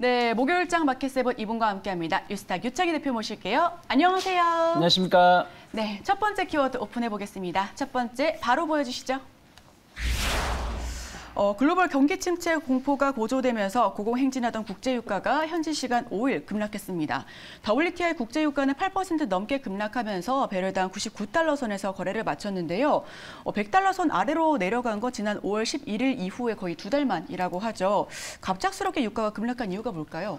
네, 목요일장 마켓세븐 이분과 함께합니다. 뉴스타 유창희 대표 모실게요. 안녕하세요. 안녕하십니까. 네, 첫 번째 키워드 오픈해 보겠습니다. 첫 번째 바로 보여주시죠. 글로벌 경기 침체 공포가 고조되면서 고공행진하던 국제유가가 현지 시간 5일 급락했습니다. WTI 국제유가는 8% 넘게 급락하면서 배럴당 99달러 선에서 거래를 마쳤는데요. 100달러 선 아래로 내려간 거 지난 5월 11일 이후에 거의 2달 만이라고 하죠. 갑작스럽게 유가가 급락한 이유가 뭘까요?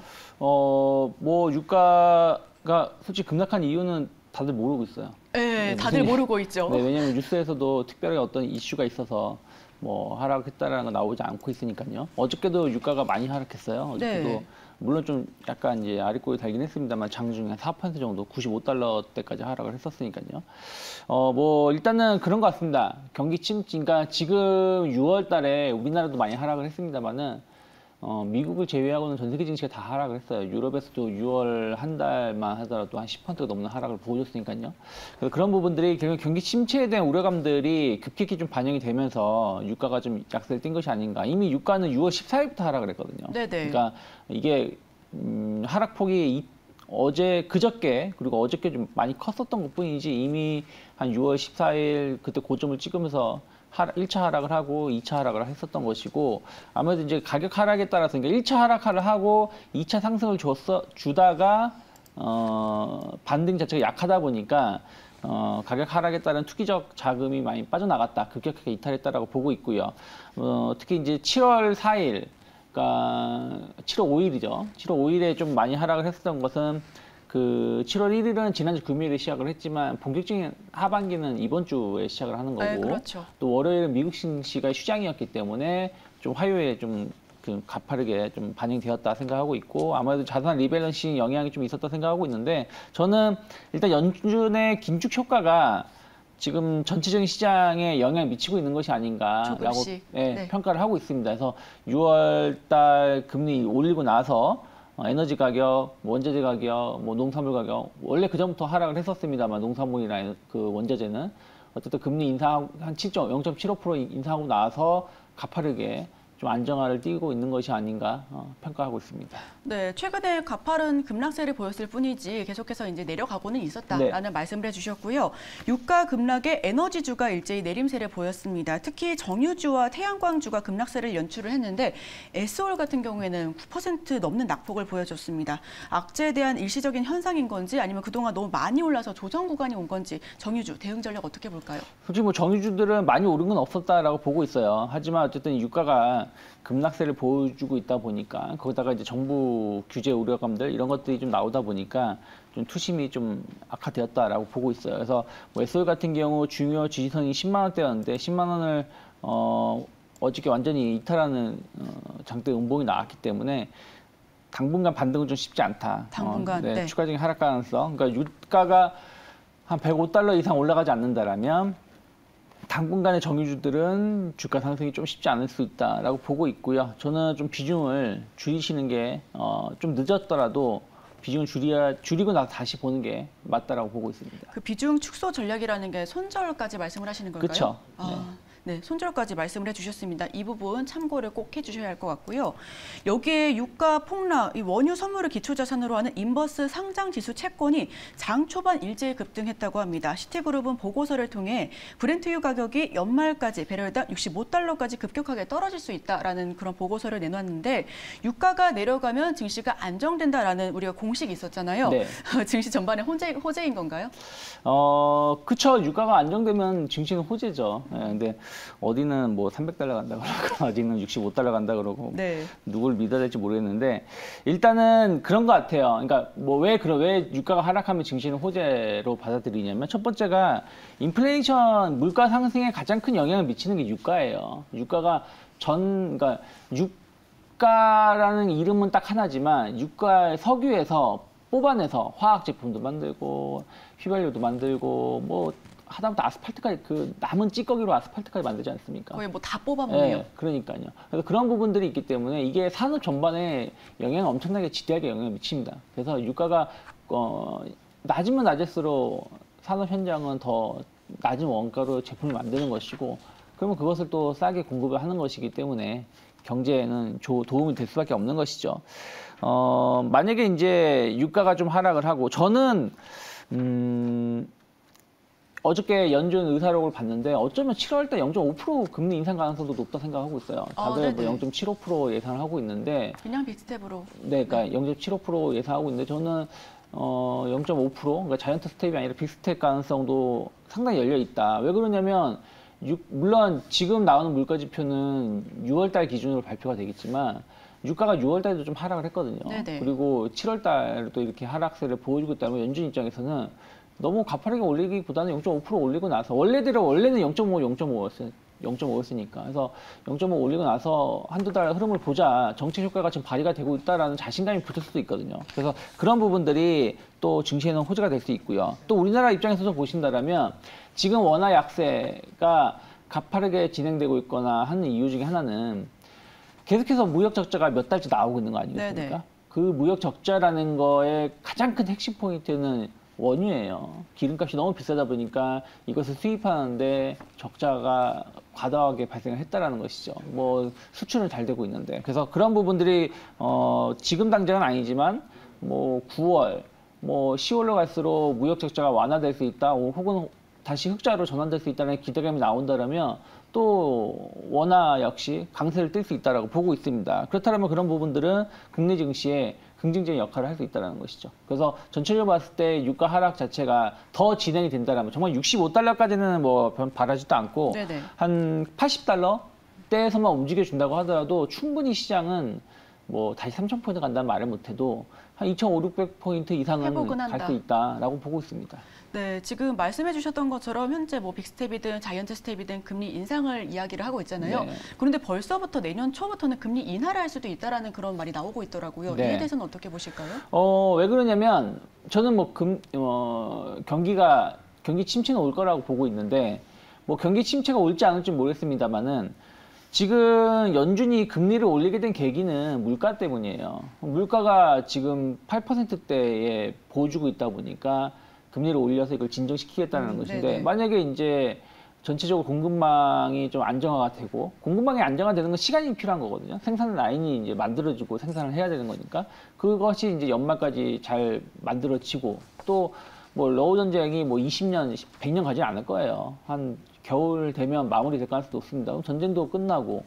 유가가 솔직히 급락한 이유는 다들 모르고 있어요. 네, 다들 모르고 있죠. 네, 왜냐하면 뉴스에서도 특별히 어떤 이슈가 있어서 하락했다라는 거 나오지 않고 있으니까요. 어저께도 유가가 많이 하락했어요. 어저께도 네. 물론 좀 약간 이제 아랫골이 달긴 했습니다만 장중에 한 4% 정도 95달러대까지 하락을 했었으니까요. 일단은 그런 것 같습니다. 경기 침체가 지금 6월 달에 우리나라도 많이 하락을 했습니다만은 미국을 제외하고는 전 세계 증시가 다 하락을 했어요. 유럽에서도 6월 한 달만 하더라도 한 10%가 넘는 하락을 보여줬으니까요. 그래서 그런 부분들이 결국 경기 침체에 대한 우려감들이 급격히 좀 반영이 되면서 유가가 좀 약세를 띈 것이 아닌가. 이미 유가는 6월 14일부터 하락을 했거든요. 네네. 그러니까 이게 하락폭이 그저께 그리고 어저께 좀 많이 컸었던 것뿐이지 이미 한 6월 14일 그때 고점을 찍으면서 1차 하락을 하고 2차 하락을 했었던 것이고 아무래도 이제 가격 하락에 따라서 그러니까 1차 하락을 하고 2차 상승을 주다가 반등 자체가 약하다 보니까 가격 하락에 따른 투기적 자금이 많이 빠져나갔다. 급격하게 이탈했다라고 보고 있고요. 특히 이제 7월 4일 그러니까 7월 5일이죠. 7월 5일에 좀 많이 하락을 했었던 것은 그 7월 1일은 지난주 금요일에 시작을 했지만 본격적인 하반기는 이번 주에 시작을 하는 거고 네, 그렇죠. 또 월요일은 미국 증시가 휴장이었기 때문에 좀 화요일에 좀 가파르게 좀 반영되었다 생각하고 있고 아무래도 자산 리밸런싱 영향이 좀 있었다 생각하고 있는데 저는 일단 연준의 긴축 효과가 지금 전체적인 시장에 영향을 미치고 있는 것이 아닌가라고 네. 평가를 하고 있습니다. 그래서 6월 달 금리 올리고 나서 에너지 가격, 원자재 가격, 농산물 가격 원래 그 전부터 하락을 했었습니다만 농산물이나 그 원자재는 어쨌든 금리 인상 한 0.75% 인상하고 나서 가파르게 좀 안정화를 띠고 있는 것이 아닌가 평가하고 있습니다. 네, 최근에 가파른 급락세를 보였을 뿐이지 계속해서 이제 내려가고는 있었다라는 네. 말씀을 해주셨고요. 유가 급락에 에너지주가 일제히 내림세를 보였습니다. 특히 정유주와 태양광주가 급락세를 연출을 했는데 에스올 같은 경우에는 9% 넘는 낙폭을 보여줬습니다. 악재에 대한 일시적인 현상인 건지 아니면 그동안 너무 많이 올라서 조정 구간이 온 건지 정유주 대응 전략 어떻게 볼까요? 솔직히 정유주들은 많이 오른 건 없었다라고 보고 있어요. 하지만 어쨌든 유가가 급락세를 보여주고 있다 보니까 거기다가 이제 정부 규제 우려감들 이런 것들이 좀 나오다 보니까 좀 투심이 좀 악화되었다라고 보고 있어요. 그래서 에스올 같은 경우 중요 지지선이 10만 원대였는데 10만 원을 어저께 완전히 이탈하는 장대 음봉이 나왔기 때문에 당분간 반등은 좀 쉽지 않다. 당분간 네. 추가적인 하락 가능성. 그러니까 유가가 한 105달러 이상 올라가지 않는다라면 당분간의 정유주들은 주가 상승이 좀 쉽지 않을 수 있다라고 보고 있고요. 저는 좀 비중을 줄이시는 게 좀 늦었더라도 비중을 줄이고 나서 다시 보는 게 맞다라고 보고 있습니다. 그 비중 축소 전략이라는 게 손절까지 말씀을 하시는 걸까요? 그렇죠. 네, 손절까지 말씀을 해주셨습니다. 이 부분 참고를 꼭 해주셔야 할 것 같고요. 여기에 유가 폭락, 이 원유 선물을 기초자산으로 하는 인버스 상장지수 채권이 장 초반 일제히 급등했다고 합니다. 시티그룹은 보고서를 통해 브렌트유 가격이 연말까지 배럴당 65달러까지 급격하게 떨어질 수 있다라는 그런 보고서를 내놨는데 유가가 내려가면 증시가 안정된다라는 우리가 공식이 있었잖아요. 네. 증시 전반에 호재인 건가요? 그쵸. 유가가 안정되면 증시는 호재죠. 근데 어디는 300달러 간다 그러고 어디는 65달러 간다 그러고 네. 누굴 믿어야 될지 모르겠는데 일단은 그런 것 같아요. 그러니까 왜 유가가 하락하면 증시는 호재로 받아들이냐면 첫 번째가 인플레이션 물가 상승에 가장 큰 영향을 미치는 게 유가예요. 유가가 그러니까 유가라는 이름은 딱 하나지만 유가 석유에서 뽑아내서 화학 제품도 만들고 휘발유도 만들고 하다못해 아스팔트까지 그 남은 찌꺼기로 아스팔트까지 만들지 않습니까? 거의 다 뽑아먹네요. 네, 그러니까요. 그래서 그런 부분들이 있기 때문에 이게 산업 전반에 영향을 엄청나게 지대하게 영향을 미칩니다. 그래서 유가가 낮으면 낮을수록 산업 현장은 더 낮은 원가로 제품을 만드는 것이고 그러면 그것을 또 싸게 공급을 하는 것이기 때문에 경제에는 도움이 될 수밖에 없는 것이죠. 만약에 이제 유가가 좀 하락을 하고 저는 어저께 연준 의사록을 봤는데 어쩌면 7월 때 0.5% 금리 인상 가능성도 높다 생각하고 있어요. 다들 뭐 0.75% 예상을 하고 있는데 그냥 빅스텝으로. 네, 그러니까 0.75% 예상하고 있는데 저는 0.5% 그러니까 자이언트 스텝이 아니라 빅스텝 가능성도 상당히 열려 있다. 왜 그러냐면 물론 지금 나오는 물가 지표는 6월달 기준으로 발표가 되겠지만 유가가 6월달에도 좀 하락을 했거든요. 네네. 그리고 7월달에도 이렇게 하락세를 보여주고 있다면 연준 입장에서는 너무 가파르게 올리기보다는 0.5% 올리고 나서 원래는 0.5였으니까 그래서 0.5 올리고 나서 한두 달 흐름을 보자. 정책 효과가 지금 발휘가 되고 있다라는 자신감이 붙을 수도 있거든요. 그래서 그런 부분들이 또 증시에는 호재가 될 수 있고요. 또 우리나라 입장에서도 보신다라면 지금 원화 약세가 가파르게 진행되고 있거나 하는 이유 중에 하나는 계속해서 무역 적자가 몇 달째 나오고 있는 거 아니겠습니까? 네네. 그 무역 적자라는 거의 가장 큰 핵심 포인트는 원유예요. 기름값이 너무 비싸다 보니까 이것을 수입하는데 적자가 과다하게 발생을 했다라는 것이죠. 뭐 수출은 잘 되고 있는데 그래서 그런 부분들이 지금 당장은 아니지만 뭐 9월, 뭐 10월로 갈수록 무역 적자가 완화될 수 있다, 혹은 다시 흑자로 전환될 수 있다는 기대감이 나온다면 또 원화 역시 강세를 띨 수 있다라고 보고 있습니다. 그렇다면 그런 부분들은 국내 증시에 긍정적인 역할을 할 수 있다는 것이죠. 그래서 전체적으로 봤을 때 유가 하락 자체가 더 진행이 된다면 정말 65달러까지는 뭐 바라지도 않고 네네. 한 80달러대에서만 움직여준다고 하더라도 충분히 시장은 뭐 다시 3,000포인트 간다는 말을 못해도 한 2,500~600포인트 이상은 갈 수 있다라고 보고 있습니다. 네, 지금 말씀해 주셨던 것처럼 현재 뭐 빅스텝이든 자이언트 스텝이든 금리 인상을 이야기를 하고 있잖아요. 네. 그런데 벌써부터 내년 초부터는 금리 인하를 할 수도 있다라는 그런 말이 나오고 있더라고요. 네. 이에 대해서는 어떻게 보실까요? 왜 그러냐면 저는 뭐 경기 침체는 올 거라고 보고 있는데 뭐 경기 침체가 올지 않을지 모르겠습니다만은 지금 연준이 금리를 올리게 된 계기는 물가 때문이에요. 물가가 지금 8%대에 보여주고 있다 보니까 금리를 올려서 이걸 진정시키겠다는 것인데 네네. 만약에 이제 전체적으로 공급망이 좀 안정화가 되고 공급망이 안정화되는 건 시간이 필요한 거거든요. 생산 라인이 이제 만들어지고 생산을 해야 되는 거니까 그것이 이제 연말까지 잘 만들어지고 또 뭐 러우 전쟁이 뭐 20년, 100년 가지 않을 거예요. 한 겨울 되면 마무리될 가능성도 없습니다. 그럼 전쟁도 끝나고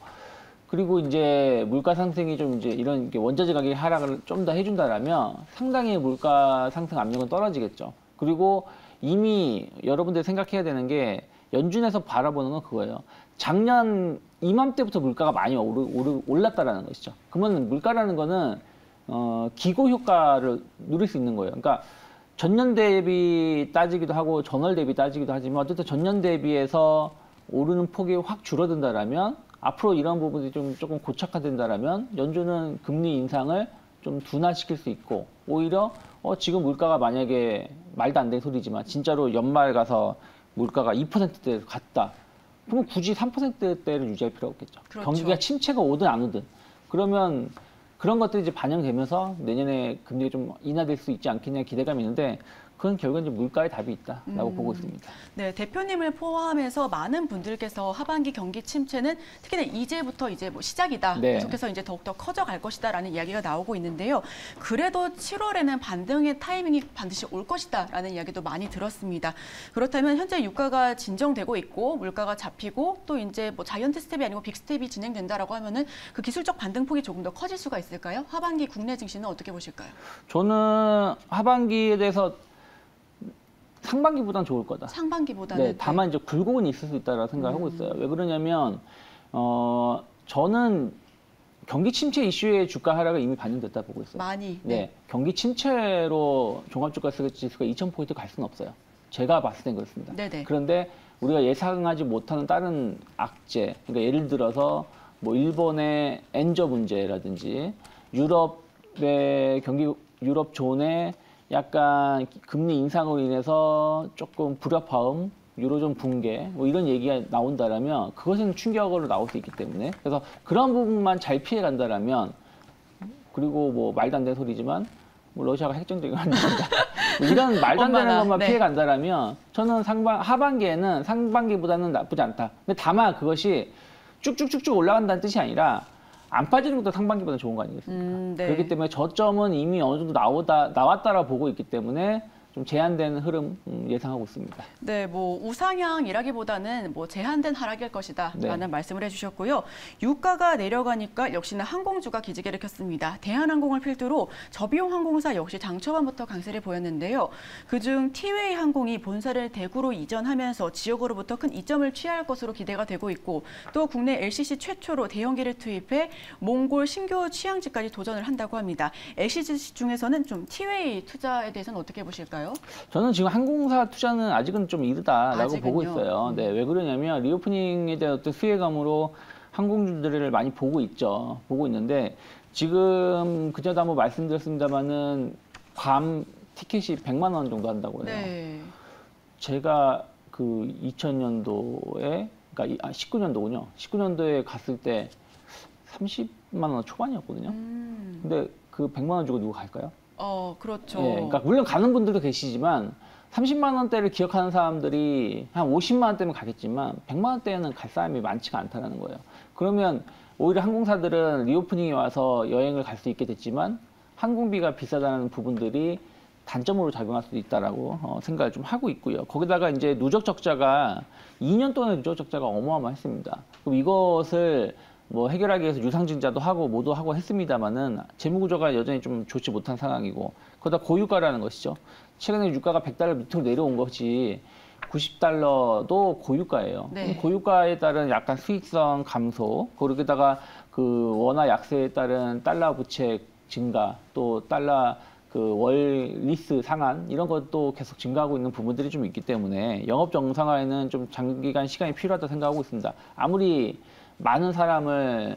그리고 이제 물가 상승이 좀 이제 이런 원자재 가격 하락을 좀 더 해준다라면 상당히 물가 상승 압력은 떨어지겠죠. 그리고 이미 여러분들이 생각해야 되는 게 연준에서 바라보는 건 그거예요. 작년 이맘때부터 물가가 많이 올랐다라는 것이죠. 그러면 물가라는 거는 기고 효과를 누릴 수 있는 거예요. 그러니까 전년 대비 따지기도 하고 전월 대비 따지기도 하지만 어쨌든 전년 대비해서 오르는 폭이 확 줄어든다라면 앞으로 이런 부분이 조금 고착화된다라면 연준은 금리 인상을 좀 둔화시킬 수 있고 오히려 지금 물가가 만약에 말도 안 되는 소리지만 진짜로 연말 가서 물가가 2%대로 갔다. 그러면 굳이 3%대를 유지할 필요 없겠죠. 그렇죠. 경기가 침체가 오든 안 오든. 그러면 그런 것들이 이제 반영되면서 내년에 금리가 좀 인하될 수 있지 않겠냐 기대감이 있는데 그건 결국은 이제 물가에 답이 있다라고 보고 있습니다. 네, 대표님을 포함해서 많은 분들께서 하반기 경기 침체는 특히나 이제부터 이제 뭐 시작이다. 네. 계속해서 이제 더욱더 커져갈 것이다라는 이야기가 나오고 있는데요. 그래도 7월에는 반등의 타이밍이 반드시 올 것이다라는 이야기도 많이 들었습니다. 그렇다면 현재 유가가 진정되고 있고 물가가 잡히고 또 이제 뭐 자이언트 스텝이 아니고 빅 스텝이 진행된다라고 하면은 그 기술적 반등폭이 조금 더 커질 수가 있을까요? 하반기 국내 증시는 어떻게 보실까요? 저는 하반기에 대해서 상반기보단 좋을 거다. 상반기보다는. 네, 다만 이제 굴곡은 있을 수 있다고 생각하고 있어요. 왜 그러냐면 저는 경기 침체 이슈의 주가 하락은 이미 반영됐다 보고 있어요. 많이. 네, 경기 침체로 종합주가지수가 2,000포인트 갈 수는 없어요. 제가 봤을 땐 그렇습니다. 네네. 그런데 우리가 예상하지 못하는 다른 악재, 그러니까 예를 들어서 뭐 일본의 엔저 문제라든지 유럽의 유럽 존의 약간 금리 인상으로 인해서 조금 불협화음, 유로존 붕괴 뭐 이런 얘기가 나온다라면 그것은 충격으로 나올 수 있기 때문에 그래서 그런 부분만 잘 피해 간다라면 그리고 뭐 말도 안 되는 소리지만 뭐 러시아가 핵전쟁을 한다 뭐 이런 말도 안 되는 것만 네. 피해 간다라면 저는 하반기에는 상반기보다는 나쁘지 않다. 근데 다만 그것이 쭉쭉쭉쭉 올라간다는 뜻이 아니라 안 빠지는 것도 상반기보다 좋은 거 아니겠습니까? 네. 그렇기 때문에 저점은 이미 어느 정도 나왔다라 보고 있기 때문에 좀 제한된 흐름 예상하고 있습니다. 네, 뭐 우상향이라기보다는 뭐 제한된 하락일 것이다라는 네. 말씀을 해주셨고요. 유가가 내려가니까 역시나 항공주가 기지개를 켰습니다. 대한항공을 필두로 저비용 항공사 역시 장 초반부터 강세를 보였는데요. 그중 티웨이 항공이 본사를 대구로 이전하면서 지역으로부터 큰 이점을 취할 것으로 기대가 되고 있고 또 국내 LCC 최초로 대형기를 투입해 몽골 신규 취향지까지 도전을 한다고 합니다. LCC 중에서는 좀 티웨이 투자에 대해서는 어떻게 보실까요? 저는 지금 항공사 투자는 아직은 좀 이르다라고 아직은요? 보고 있어요. 네, 왜 그러냐면 리오프닝에 대한 어떤 수혜감으로 항공주들을 많이 보고 있죠. 보고 있는데 지금 그전에도 한번 말씀드렸습니다만은 괌 티켓이 100만 원 정도 한다고 해요. 네. 제가 그 2000년도에 그러니까 19년도군요. 19년도에 갔을 때 30만 원 초반이었거든요. 근데 그 100만 원 주고 누구 갈까요? 그렇죠. 예, 그러니까 물론 가는 분들도 계시지만 30만 원대를 기억하는 사람들이 한 50만 원대면 가겠지만 100만 원대는 갈 사람이 많지가 않다는 거예요. 그러면 오히려 항공사들은 리오프닝이 와서 여행을 갈 수 있게 됐지만 항공비가 비싸다는 부분들이 단점으로 작용할 수도 있다라고 생각을 좀 하고 있고요. 거기다가 이제 누적 적자가 2년 동안의 누적 적자가 어마어마했습니다. 그럼 이것을 뭐 해결하기 위해서 유상증자도 하고 뭐도 하고 했습니다만은 재무구조가 여전히 좀 좋지 못한 상황이고 거기다 고유가라는 것이죠. 최근에 유가가 100달러 밑으로 내려온 것이 90달러도 고유가예요. 네. 고유가에 따른 약간 수익성 감소, 거기다가 그 원화 약세에 따른 달러 부채 증가, 또 달러 그 월 리스 상한 이런 것도 계속 증가하고 있는 부분들이 좀 있기 때문에 영업 정상화에는 좀 장기간 시간이 필요하다고 생각하고 있습니다. 아무리 많은 사람을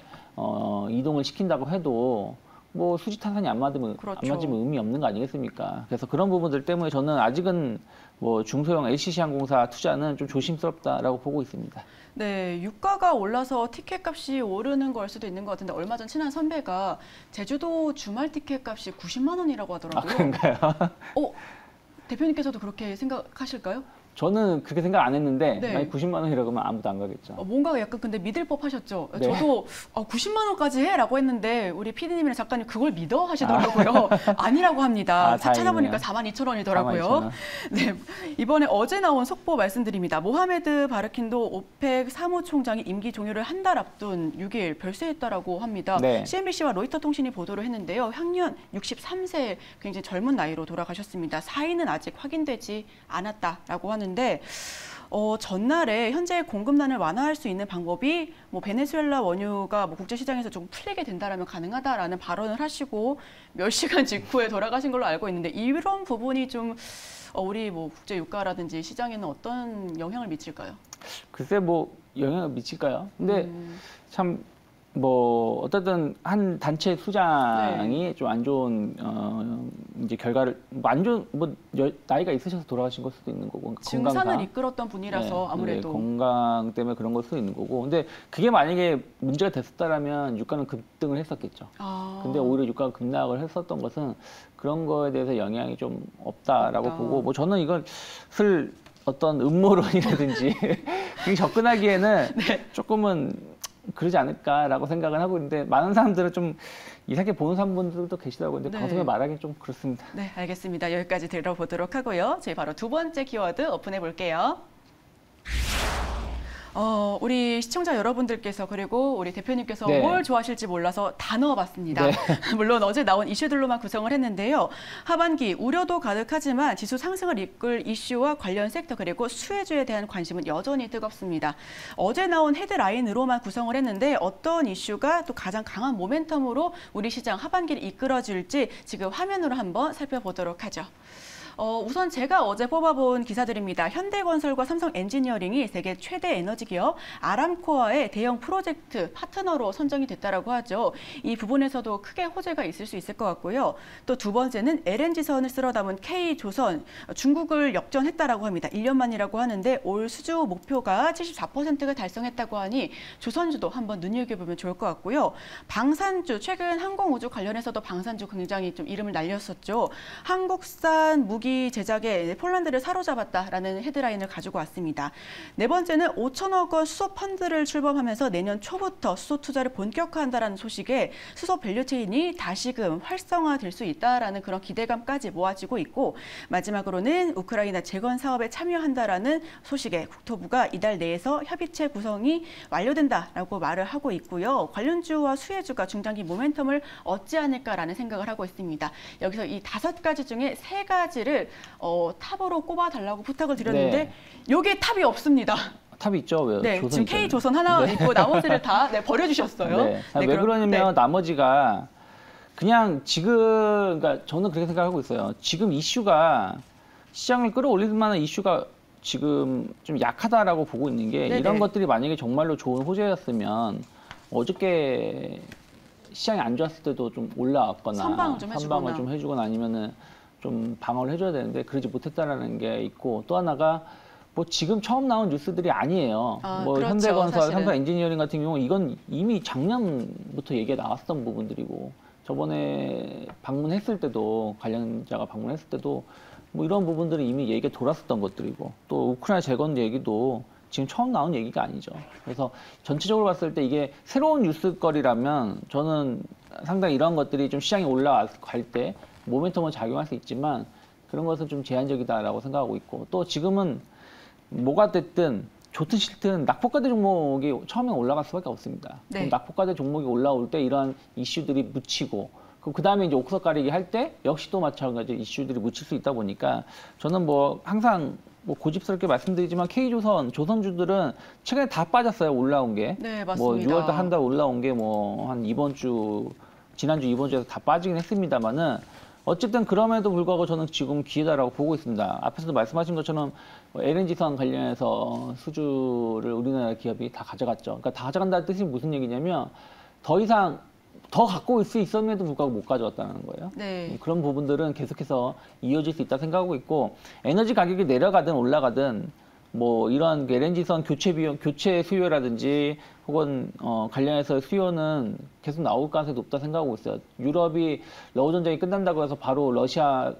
이동을 시킨다고 해도 뭐 수지 탄산이 안 맞으면 그렇죠. 안 맞으면 의미 없는 거 아니겠습니까? 그래서 그런 부분들 때문에 저는 아직은 뭐 중소형 LCC 항공사 투자는 좀 조심스럽다라고 보고 있습니다. 네, 유가가 올라서 티켓 값이 오르는 걸 수도 있는 것 같은데 얼마 전 친한 선배가 제주도 주말 티켓 값이 90만 원이라고 하더라고요. 그런가요? 대표님께서도 그렇게 생각하실까요? 저는 그렇게 생각 안 했는데 네. 만약 90만 원이라고 하면 아무도 안 가겠죠. 뭔가 약간 근데 믿을 법 하셨죠? 네. 저도 90만 원까지 해? 라고 했는데 우리 PD님이랑 작가님 그걸 믿어? 하시더라고요. 아니라고 합니다. 찾아보니까 42,000원이더라고요. 네, 이번에 어제 나온 속보 말씀드립니다. 모하메드 바르킨도 오펙 사무총장이 임기 종료를 한 달 앞둔 6일 별세했다라고 합니다. 네. CNBC와 로이터 통신이 보도를 했는데요. 향년 63세 굉장히 젊은 나이로 돌아가셨습니다. 사인은 아직 확인되지 않았다라고 하는데 전날에 현재 공급난을 완화할 수 있는 방법이 뭐 베네수엘라 원유가 뭐 국제 시장에서 좀 풀리게 된다라면 가능하다라는 발언을 하시고 몇 시간 직후에 돌아가신 걸로 알고 있는데 이런 부분이 좀 우리 뭐 국제 유가라든지 시장에는 어떤 영향을 미칠까요? 글쎄 뭐 영향을 미칠까요? 근데 참 뭐 어쨌든 한 단체 수장이 네. 좀 안 좋은 이제 결과를 안 좋은 뭐 나이가 있으셔서 돌아가신 걸 수도 있는 거고 증산을 이끌었던 분이라서 아무래도 건강 때문에 그런 걸 수도 있는 거고 근데 그게 만약에 문제가 됐었다라면 유가는 급등을 했었겠죠. 근데 오히려 유가가 급락을 했었던 것은 그런 거에 대해서 영향이 좀 없다라고 보고 뭐 저는 이걸 어떤 음모론이라든지 그게 접근하기에는 네. 조금은 그러지 않을까라고 생각을 하고 있는데 많은 사람들은 좀 이상하게 보는 사람분들도 계시더라고요. 근데 네. 방송에 말하기는 좀 그렇습니다. 네, 알겠습니다. 여기까지 들어보도록 하고요. 저희 바로 두 번째 키워드 오픈해 볼게요. 우리 시청자 여러분들께서 그리고 우리 대표님께서 네. 뭘 좋아하실지 몰라서 다 넣어봤습니다. 네. 물론 어제 나온 이슈들로만 구성을 했는데요. 하반기 우려도 가득하지만 지수 상승을 이끌 이슈와 관련 섹터 그리고 수혜주에 대한 관심은 여전히 뜨겁습니다. 어제 나온 헤드라인으로만 구성을 했는데 어떤 이슈가 또 가장 강한 모멘텀으로 우리 시장 하반기를 이끌어줄지 지금 화면으로 한번 살펴보도록 하죠. 우선 제가 어제 뽑아본 기사들입니다. 현대건설과 삼성엔지니어링이 세계 최대 에너지 기업 아람코와의 대형 프로젝트 파트너로 선정이 됐다라고 하죠. 이 부분에서도 크게 호재가 있을 수 있을 것 같고요. 또 두 번째는 LNG선을 쓸어 담은 K조선, 중국을 역전했다라고 합니다. 1년 만이라고 하는데 올 수주 목표가 74%가 달성했다고 하니 조선주도 한번 눈여겨보면 좋을 것 같고요. 방산주, 최근 항공우주 관련해서도 방산주 굉장히 좀 이름을 날렸었죠. 한국산 무기 경기 제작에 폴란드를 사로잡았다라는 헤드라인을 가지고 왔습니다. 네 번째는 5천억 원 수소 펀드를 출범하면서 내년 초부터 수소 투자를 본격화한다라는 소식에 수소 밸류체인이 다시금 활성화될 수 있다라는 그런 기대감까지 모아지고 있고, 마지막으로는 우크라이나 재건 사업에 참여한다라는 소식에 국토부가 이달 내에서 협의체 구성이 완료된다라고 말을 하고 있고요. 관련주와 수혜주가 중장기 모멘텀을 얻지 않을까라는 생각을 하고 있습니다. 여기서 이 5가지 중에 3가지를 탑으로 꼽아달라고 부탁을 드렸는데 이게 탑이 없습니다. 탑이 있죠. 왜? 네, 지금 있잖아요. K조선 하나 네. 있고 나머지를 다 버려주셨어요. 네. 왜 그러냐면 나머지가 그냥 지금, 그러니까 저는 그렇게 생각하고 있어요. 지금 이슈가 시장을 끌어올릴 만한 이슈가 지금 좀 약하다라고 보고 있는 게, 네네. 이런 것들이 만약에 정말로 좋은 호재였으면 어저께 시장이 안 좋았을 때도 좀 올라왔거나 선방을 좀 해주거나 아니면은 좀 방어를 해줘야 되는데 그러지 못했다라는 게 있고, 또 하나가 뭐 지금 처음 나온 뉴스들이 아니에요. 뭐 그렇죠, 현대건설, 사실은. 삼성 엔지니어링 같은 경우 이건 이미 작년부터 얘기가 나왔던 부분들이고, 저번에 방문했을 때도 관련자가 방문했을 때도 뭐 이런 부분들이 이미 얘기가 돌았었던 것들이고, 또 우크라이나 재건 얘기도 지금 처음 나온 얘기가 아니죠. 그래서 전체적으로 봤을 때 이게 새로운 뉴스거리라면 저는 상당히 이런 것들이 좀 시장에 올라갈 때 모멘텀은 작용할 수 있지만 그런 것은 좀 제한적이다라고 생각하고 있고, 또 지금은 뭐가 됐든 좋든 싫든 낙폭과대 종목이 처음에 올라갈 수밖에 없습니다. 네. 그럼 낙폭과대 종목이 올라올 때 이러한 이슈들이 묻히고, 그 다음에 이제 옥석 가리기 할 때 역시 또 마찬가지 이슈들이 묻힐 수 있다 보니까 저는 뭐 항상 뭐 고집스럽게 말씀드리지만 K조선, 조선주들은 최근에 다 빠졌어요. 올라온 게. 네, 맞습니다. 뭐 6월달 한 달 올라온 게 뭐 한 지난주 이번 주에서 다 빠지긴 했습니다만은 어쨌든 그럼에도 불구하고 저는 지금 기회다라고 보고 있습니다. 앞에서도 말씀하신 것처럼 LNG선 관련해서 수주를 우리나라 기업이 다 가져갔죠. 그러니까 다 가져간다는 뜻이 무슨 얘기냐면 더 이상 더 갖고 올 수 있었음에도 불구하고 못 가져왔다는 거예요. 네. 그런 부분들은 계속해서 이어질 수 있다 생각하고 있고, 에너지 가격이 내려가든 올라가든 뭐 이런 LNG선 교체 비용, 교체 수요라든지 혹은 관련해서 수요는 계속 나올 가능성이 높다 생각하고 있어요. 유럽이 러우 전쟁이 끝난다고 해서 바로 러시아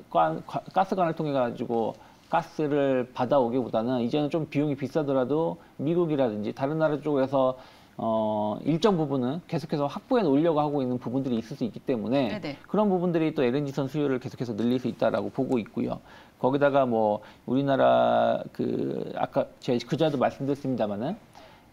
가스관을 통해 가지고 가스를 받아오기보다는 이제는 좀 비용이 비싸더라도 미국이라든지 다른 나라 쪽에서 일정 부분은 계속해서 확보해 놓으려고 하고 있는 부분들이 있을 수 있기 때문에 네네. 그런 부분들이 또 LNG선 수요를 계속해서 늘릴 수 있다라고 보고 있고요. 거기다가 뭐 우리나라 아까 제가 그전에도 말씀드렸습니다만은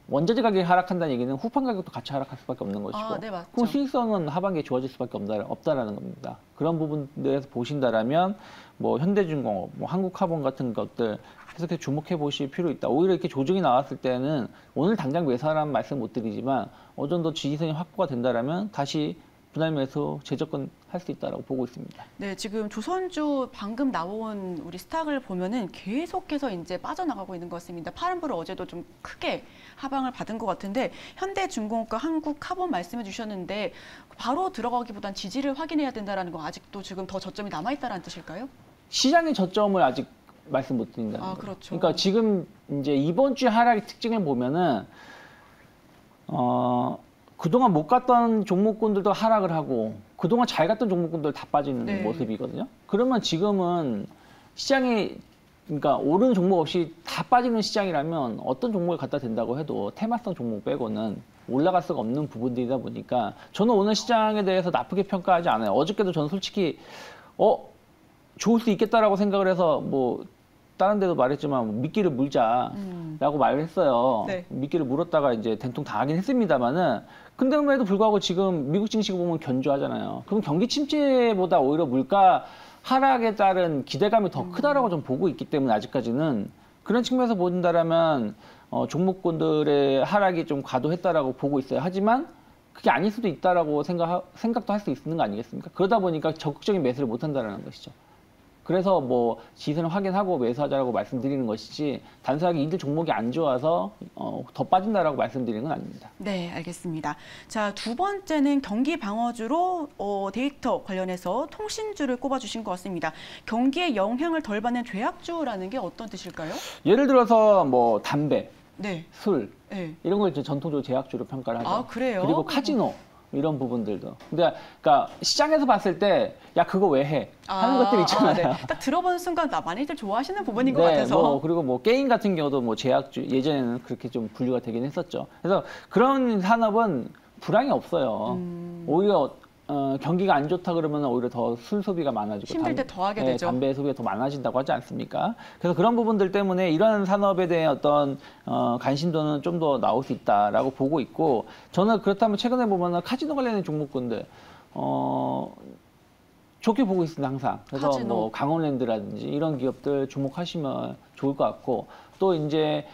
원자재 가격이 하락한다는 얘기는 후판 가격도 같이 하락할 수밖에 없는 것이고, 네, 맞죠. 그럼 수익성은 하반기에 좋아질 수밖에 없다라는 겁니다. 그런 부분들에서 보신다라면 뭐 현대중공업, 뭐 한국카본 같은 것들 계속해서 주목해 보실 필요 있다. 오히려 이렇게 조정이 나왔을 때는 오늘 당장 매수하라는 말씀 못 드리지만 어느 정도 지지선이 확보가 된다라면 다시 분할 매수 재접근 할 수 있다라고 보고 있습니다. 네, 지금 조선주 방금 나온 우리 스탁을 보면은 계속해서 이제 빠져나가고 있는 것 같습니다. 파란불을 어제도 좀 크게 하방을 받은 것 같은데, 현대중공업과 한국카본 말씀해 주셨는데 바로 들어가기보단 지지를 확인해야 된다라는 거, 아직도 지금 더 저점이 남아 있다라는 뜻일까요? 시장의 저점을 아직 말씀 못 드린다는 거예요. 그렇죠. 그러니까 지금 이제 이번 주 하락의 특징을 보면은 그동안 못 갔던 종목군들도 하락을 하고 그동안 잘 갔던 종목군들 다 빠지는 네. 모습이거든요. 그러면 지금은 시장이, 그러니까 오르는 종목 없이 다 빠지는 시장이라면 어떤 종목을 갖다 댄다고 해도 테마성 종목 빼고는 올라갈 수가 없는 부분들이다 보니까 저는 오늘 시장에 대해서 나쁘게 평가하지 않아요. 어저께도 저는 솔직히 좋을 수 있겠다라고 생각을 해서 뭐 다른 데도 말했지만 미끼를 물자라고 말을 했어요. 네. 미끼를 물었다가 이제 된통 당하긴 했습니다만은, 근데 그럼에도 불구하고 지금 미국 증시가 보면 견조하잖아요. 그럼 경기 침체보다 오히려 물가 하락에 따른 기대감이 더 크다라고 좀 보고 있기 때문에 아직까지는 그런 측면에서 본다라면 종목군들의 하락이 좀 과도했다라고 보고 있어요. 하지만 그게 아닐 수도 있다라고 생각도 할 수 있는 거 아니겠습니까? 그러다 보니까 적극적인 매수를 못 한다라는 것이죠. 그래서 뭐 지수는 확인하고 매수하자라고 말씀드리는 것이지 단순하게 이들 종목이 안 좋아서 더 빠진다라고 말씀드리는 건 아닙니다. 네, 알겠습니다. 자, 두 번째는 경기 방어주로 데이터 관련해서 통신주를 꼽아주신 것 같습니다. 경기에 영향을 덜 받는 죄악주라는 게 어떤 뜻일까요? 예를 들어서 뭐 담배, 네. 술 네. 이런 걸 이제 전통적으로 제약주로 평가를 하죠. 그래요? 그리고 카지노. 이런 부분들도. 근데 그러니까 시장에서 봤을 때 야 그거 왜 해? 하는 것들 있잖아요. 네. 딱 들어보는 순간 많이들 좋아하시는 부분인 것 네, 같아서. 뭐 그리고 뭐 게임 같은 경우도 뭐 제약주 예전에는 그렇게 좀 분류가 되긴 했었죠. 그래서 그런 산업은 불황이 없어요. 오히려 경기가 안 좋다 그러면 오히려 더 술 소비가 많아지고 힘들 때 더 하게 되죠. 담배 소비가 더 많아진다고 하지 않습니까? 그래서 그런 부분들 때문에 이런 산업에 대한 어떤 관심도는 좀 더 나올 수 있다라고 보고 있고, 저는 그렇다면 최근에 보면은 카지노 관련된 종목군들 좋게 보고 있습니다, 항상. 그래서 카지노. 뭐 강원랜드라든지 이런 기업들 주목하시면 좋을 것 같고, 또 이제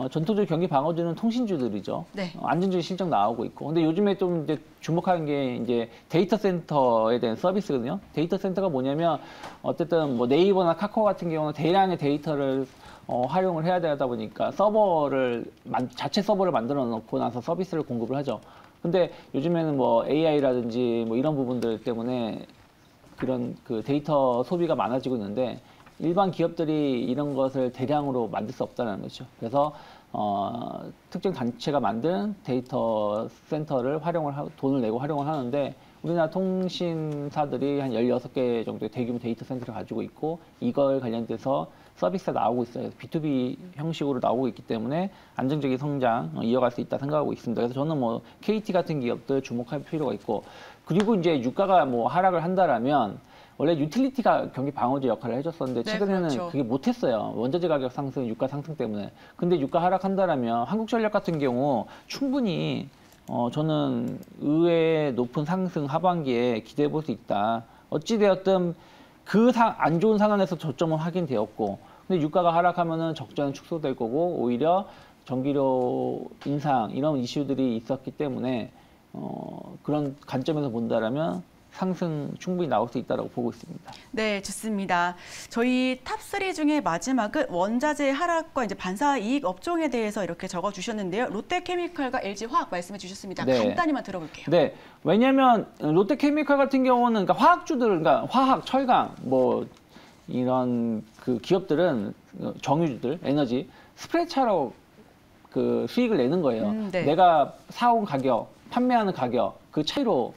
전통적 경기 방어주는 통신주들이죠. 네. 안정적인 실적 나오고 있고. 근데 요즘에 좀 이제 주목하는 게 이제 데이터 센터에 대한 서비스거든요. 데이터 센터가 뭐냐면 어쨌든 뭐 네이버나 카카오 같은 경우는 대량의 데이터를 활용을 해야 되다 보니까 자체 서버를 만들어 놓고 나서 서비스를 공급을 하죠. 근데 요즘에는 뭐 AI라든지 뭐 이런 부분들 때문에 그런 그 데이터 소비가 많아지고 있는데, 일반 기업들이 이런 것을 대량으로 만들 수 없다는 거죠. 그래서 특정 단체가 만든 데이터 센터를 돈을 내고 활용을 하는데, 우리나라 통신사들이 한 16개 정도의 대규모 데이터 센터를 가지고 있고, 이걸 관련돼서 서비스가 나오고 있어요. B2B 형식으로 나오고 있기 때문에 안정적인 성장 이어갈 수 있다 생각하고 있습니다. 그래서 저는 뭐 KT 같은 기업들 주목할 필요가 있고, 그리고 이제 유가가 뭐 하락을 한다라면 원래 유틸리티가 경기 방어제 역할을 해줬었는데 네, 최근에는 그렇죠. 그게 못했어요. 원자재 가격 상승, 유가 상승 때문에. 근데 유가 하락한다라면 한국전력 같은 경우 충분히 저는 의외의 높은 상승 하반기에 기대해 볼 수 있다. 어찌되었든 안 좋은 상황에서 저점은 확인되었고, 근데 유가가 하락하면은 적자는 축소될 거고, 오히려 전기료 인상 이런 이슈들이 있었기 때문에 그런 관점에서 본다라면 상승 충분히 나올 수 있다고 보고 있습니다. 네, 좋습니다. 저희 탑3 중에 마지막은 원자재 하락과 이제 반사 이익 업종에 대해서 이렇게 적어주셨는데요. 롯데케미칼과 LG화학 말씀해 주셨습니다. 네. 간단히만 들어볼게요. 네, 왜냐하면 롯데케미칼 같은 경우는 그러니까 화학주들, 그러니까 화학, 철강, 뭐 이런 그 기업들은 정유주들, 에너지 스프레드 차로 그 수익을 내는 거예요. 네. 내가 사온 가격, 판매하는 가격 그 차이로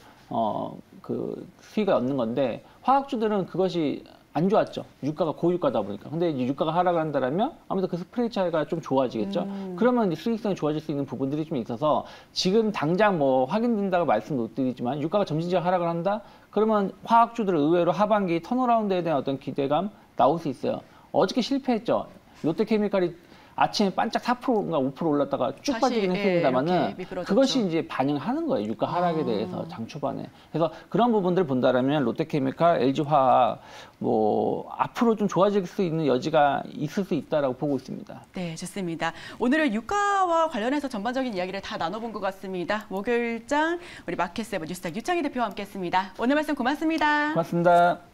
그 수익을 얻는 건데, 화학주들은 그것이 안 좋았죠. 유가가 고유가다 보니까. 근데 이제 유가가 하락을 한다면 아무래도 그 스프레드 차이가 좀 좋아지겠죠. 그러면 이제 수익성이 좋아질 수 있는 부분들이 좀 있어서, 지금 당장 뭐 확인된다고 말씀 못 드리지만 유가가 점진적으로 하락을 한다? 그러면 화학주들은 의외로 하반기 턴어라운드에 대한 어떤 기대감 나올 수 있어요. 어저께 실패했죠. 롯데케미칼이 아침에 반짝 4%인가 5% 올랐다가 쭉 다시, 빠지긴 했습니다만은 그것이 이제 반영하는 거예요. 유가 하락에 대해서 장 초반에. 그래서 그런 부분들 본다라면 롯데케미칼, LG화학 뭐 앞으로 좀 좋아질 수 있는 여지가 있을 수 있다라고 보고 있습니다. 네, 좋습니다. 오늘은 유가와 관련해서 전반적인 이야기를 다 나눠본 것 같습니다. 목요일장 우리 마켓세븐 뉴스타 유창희 대표와 함께했습니다. 오늘 말씀 고맙습니다. 고맙습니다.